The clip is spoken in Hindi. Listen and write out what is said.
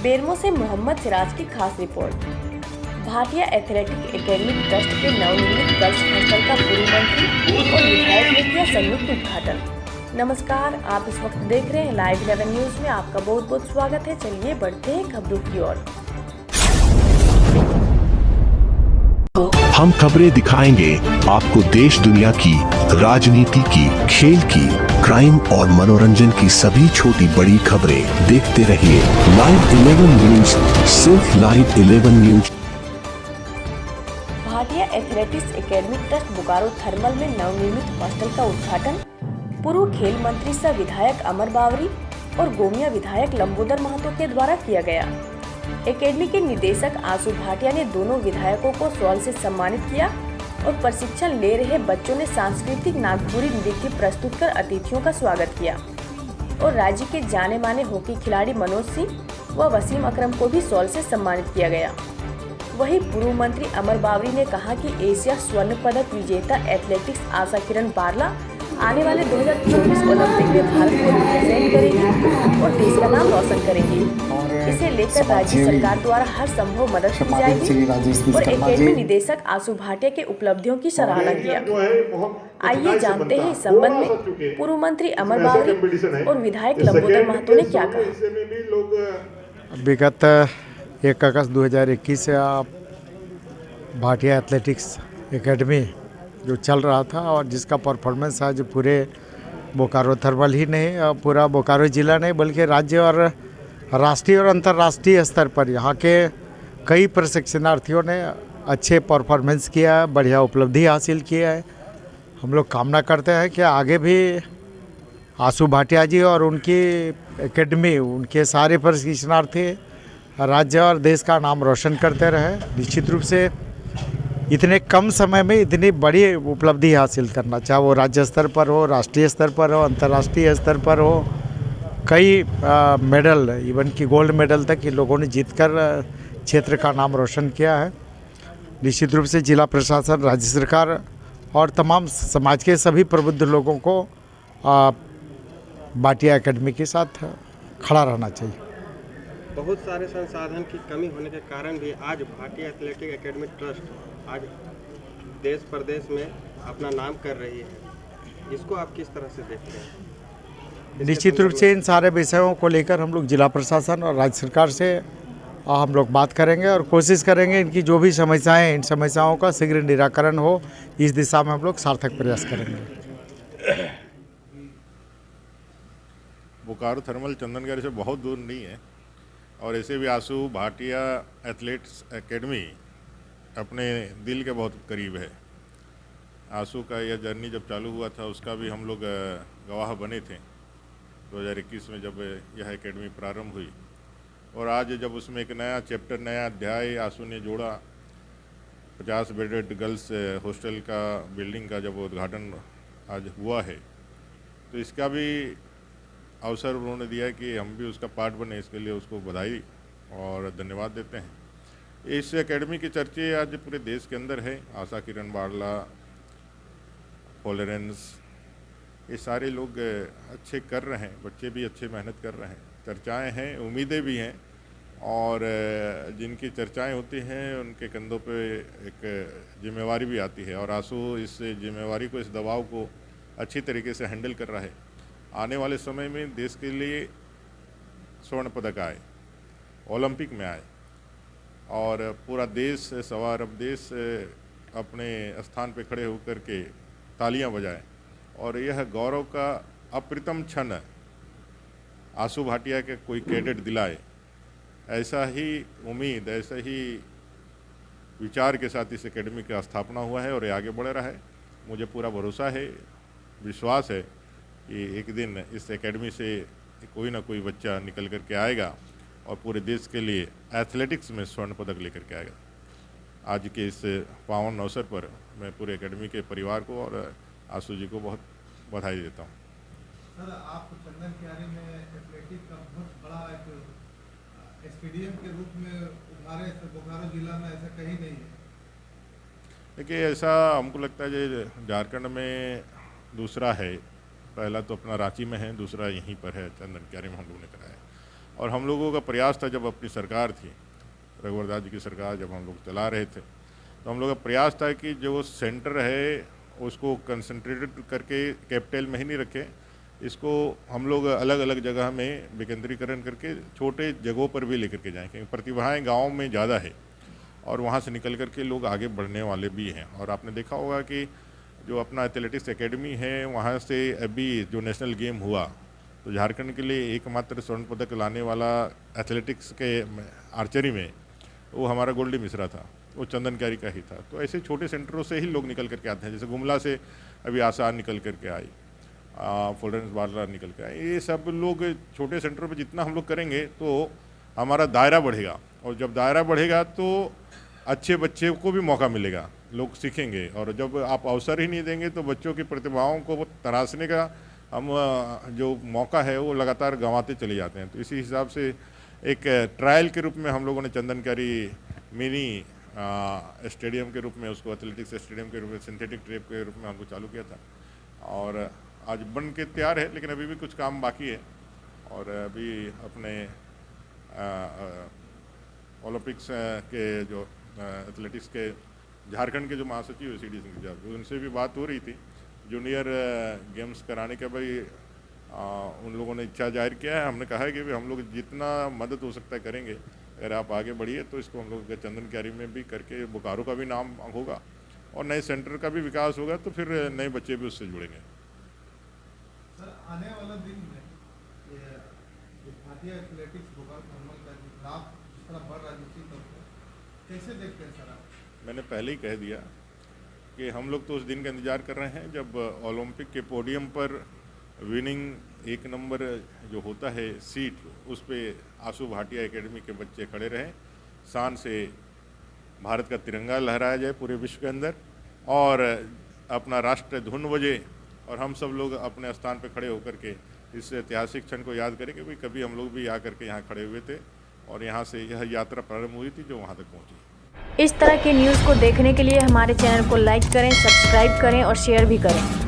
बेरमो से मोहम्मद सिराज की खास report. Bhatia athletic academy trust के नवनिर्मित गर्ल्स हॉस्टल का पूर्व मंत्री और विधायक ने किया संयुक्त उद्घाटन। नमस्कार, आप इस वक्त देख रहे हैं लाइव 11 न्यूज में। आपका बहुत बहुत स्वागत है। चलिए बढ़ते हैं खबरों की ओर। हम खबरें दिखाएंगे आपको देश दुनिया की, राजनीति की, खेल की, क्राइम और मनोरंजन की सभी छोटी बड़ी खबरें। देखते रहिए लाइव 11 न्यूज, सिर्फ live 11 news. Bhatia athletics academy trust Bokaro thermal में नवनिर्मित हॉस्टल का उद्घाटन पूर्व खेल मंत्री सह विधायक अमर बावरी और गोमिया विधायक लंबोदर महतो के द्वारा किया गया। एकेडमी के निदेशक आशु भाटिया ने दोनों विधायकों को शॉल से सम्मानित किया और प्रशिक्षण ले रहे बच्चों ने सांस्कृतिक नागपुरी नृत्य प्रस्तुत कर अतिथियों का स्वागत किया और राज्य के जाने माने हॉकी खिलाड़ी मनोज सिंह व वसीम अकरम को भी शॉल से सम्मानित किया गया। वहीं पूर्व मंत्री अमर बावरी ने कहा कि एशिया स्वर्ण पदक विजेता एथलेटिक्स आशा किरण बारला आने वाले 2024 ओलंपिक में भारत को रिप्रेजेंट करेंगी और देश का नाम रोशन करेंगी। इसे लेकर राज्य सरकार द्वारा हर संभव मदद की जाएगी और एकेडमी निदेशक आशु भाटिया के उपलब्धियों की सराहना किया। आइए जानते हैं इस संबंध में पूर्व मंत्री अमर बावरी और विधायक लंबोदर महतो ने क्या कहा। विगत 1 अगस्त 2021 से भाटिया एथलेटिक्स एकेडमी जो चल रहा था और जिसका परफॉर्मेंस आज पूरे बोकारो थर्मल ही नहीं, पूरा बोकारो ज़िला नहीं बल्कि राज्य और राष्ट्रीय और अंतर्राष्ट्रीय स्तर पर यहाँ के कई प्रशिक्षणार्थियों ने अच्छे परफॉर्मेंस किया है, बढ़िया उपलब्धि हासिल किया है। हम लोग कामना करते हैं कि आगे भी आशु भाटिया जी और उनकी एकेडमी, उनके सारे प्रशिक्षणार्थी राज्य और देश का नाम रोशन करते रहे। निश्चित रूप से इतने कम समय में इतनी बड़ी उपलब्धि हासिल करना, चाहे वो राज्य स्तर पर हो, राष्ट्रीय स्तर पर हो, अंतर्राष्ट्रीय स्तर पर हो, कई मेडल, इवन की गोल्ड मेडल तक इन लोगों ने जीतकर क्षेत्र का नाम रोशन किया है। निश्चित रूप से जिला प्रशासन, राज्य सरकार और तमाम समाज के सभी प्रबुद्ध लोगों को भाटिया एकेडमी के साथ खड़ा रहना चाहिए। बहुत सारे संसाधन की कमी होने के कारण भी आज भाटिया एथलेटिक एकेडमी ट्रस्ट आज देश प्रदेश में अपना नाम कर रही है। इसको आप किस तरह से देखते हैं? निश्चित रूप से इन सारे विषयों को लेकर हम लोग जिला प्रशासन और राज्य सरकार से हम लोग बात करेंगे और कोशिश करेंगे इनकी जो भी समस्याएं हैं, इन समस्याओं का शीघ्र निराकरण हो, इस दिशा में हम लोग सार्थक प्रयास करेंगे। बोकारो थर्मल चंदनगढ़ से बहुत दूर नहीं है और ऐसे भी आशु भाटिया एथलेटिक्स एकेडमी अपने दिल के बहुत करीब है। आशु का यह जर्नी जब चालू हुआ था उसका भी हम लोग गवाह बने थे 2021 में जब यह एकेडमी प्रारंभ हुई और आज जब उसमें एक नया चैप्टर, नया अध्याय आशु ने जोड़ा। 50 बेडेड गर्ल्स हॉस्टल का बिल्डिंग का जब उद्घाटन आज हुआ है तो इसका भी अवसर उन्होंने दिया कि हम भी उसका पार्ट बने। इसके लिए उसको बधाई और धन्यवाद देते हैं। इस एकेडमी की चर्चे आज पूरे देश के अंदर है। आशा किरण बारला, फॉलोरेंस, ये सारे लोग अच्छे कर रहे हैं, बच्चे भी अच्छे मेहनत कर रहे हैं, चर्चाएं हैं, उम्मीदें भी हैं और जिनकी चर्चाएं होती हैं उनके कंधों पे एक जिम्मेवारी भी आती है और आशु इस जिम्मेवारी को, इस दबाव को अच्छी तरीके से हैंडल कर रहा है। आने वाले समय में देश के लिए स्वर्ण पदक आए, ओलंपिक में आए और पूरा देश, सवा अरब देश अपने स्थान पे खड़े होकर के तालियां बजाएं और यह गौरव का अप्रतिम क्षण आशु भाटिया के कोई कैडेट दिलाए। ऐसा ही उम्मीद, ऐसा ही विचार के साथ इस एकेडमी का स्थापना हुआ है और ये आगे बढ़ रहा है। मुझे पूरा भरोसा है, विश्वास है कि एक दिन इस एकेडमी से कोई ना कोई बच्चा निकल कर के आएगा और पूरे देश के लिए एथलेटिक्स में स्वर्ण पदक लेकर के आएगा। आज के इस पावन अवसर पर मैं पूरे एकेडमी के परिवार को और आशु जी को बहुत बधाई देता हूँ। सर, आप चंदन कियारी में एथलेटिक्स का बहुत बड़ा एक स्टेडियम के रूप में उभारे, बोकारो जिला में ऐसा कहीं नहीं है। देखिए, ऐसा हमको लगता है जो झारखंड में दूसरा है। पहला तो अपना रांची में है, दूसरा यहीं पर है चंदन कियारी में हम लोगों ने कराया। और हम लोगों का प्रयास था, जब अपनी सरकार थी, रघुवर दास जी की सरकार जब हम लोग चला रहे थे, तो हम लोग का प्रयास था कि जो सेंटर है उसको कंसंट्रेटेड करके कैपिटल में ही नहीं रखें, इसको हम लोग अलग अलग जगह में विकेंद्रीकरण करके छोटे जगहों पर भी लेकर के जाएं, क्योंकि प्रतिभाएं गाँव में ज़्यादा है और वहाँ से निकल कर के लोग आगे बढ़ने वाले भी हैं। और आपने देखा होगा कि जो अपना एथलेटिक्स एकेडमी है, वहाँ से अभी जो नेशनल गेम हुआ तो झारखंड के लिए एकमात्र स्वर्ण पदक लाने वाला एथलेटिक्स के आर्चरी में वो हमारा गोल्डी मिश्रा था, वो चंदन क्यारी का ही था। तो ऐसे छोटे सेंटरों से ही लोग निकल करके आते हैं, जैसे गुमला से अभी आसार निकल करके आई, फ्लोरेंस बार्ला निकल के आए। ये सब लोग छोटे सेंटरों पे जितना हम लोग करेंगे तो हमारा दायरा बढ़ेगा, और जब दायरा बढ़ेगा तो अच्छे बच्चे को भी मौका मिलेगा, लोग सीखेंगे। और जब आप अवसर ही नहीं देंगे तो बच्चों की प्रतिभाओं को तराशने का हम जो मौका है वो लगातार गंवाते चले जाते हैं। तो इसी हिसाब से एक ट्रायल के रूप में हम लोगों ने चंदन क्यारी मिनी स्टेडियम के रूप में, उसको एथलेटिक्स स्टेडियम के रूप में, सिंथेटिक ट्रैक के रूप में हमको चालू किया था, और आज बन के तैयार है, लेकिन अभी भी कुछ काम बाकी है। और अभी अपने ओलंपिक्स के जो एथलेटिक्स के झारखंड के जो महासचिव है CD सिंह जी, उनसे भी बात हो रही थी जूनियर गेम्स कराने का। भाई उन लोगों ने इच्छा जाहिर किया है, हमने कहा है कि हम लोग जितना मदद हो सकता है करेंगे। अगर आप आगे बढ़िए तो इसको हम लोग चंदन क्यारी में भी करके बोकारो का भी नाम होगा और नए सेंटर का भी विकास होगा, तो फिर नए बच्चे भी उससे जुड़ेंगे। सर, आने वाला दिन में भारतीय एथलेटिक्स बोकारो थर्मल का लाभ जिस तरह बढ़ रहा है निश्चित तौर पर, कैसे देखते हैं सर आप? मैंने पहले ही कह दिया कि हम लोग तो उस दिन का इंतज़ार कर रहे हैं जब ओलंपिक के पोडियम पर विनिंग 1 नंबर जो होता है सीट, उस पर आंसू भाटिया एकेडमी के बच्चे खड़े रहें, शान से भारत का तिरंगा लहराया जाए पूरे विश्व के अंदर, और अपना राष्ट्र धुन बजे, और हम सब लोग अपने स्थान पर खड़े होकर के इस ऐतिहासिक क्षण को याद करें कि भाई कभी हम लोग भी आकर के यहाँ खड़े हुए थे और यहाँ से यह यात्रा प्रारंभ हुई थी जो वहाँ तक पहुँची। इस तरह के न्यूज़ को देखने के लिए हमारे चैनल को लाइक करें, सब्सक्राइब करें और शेयर भी करें।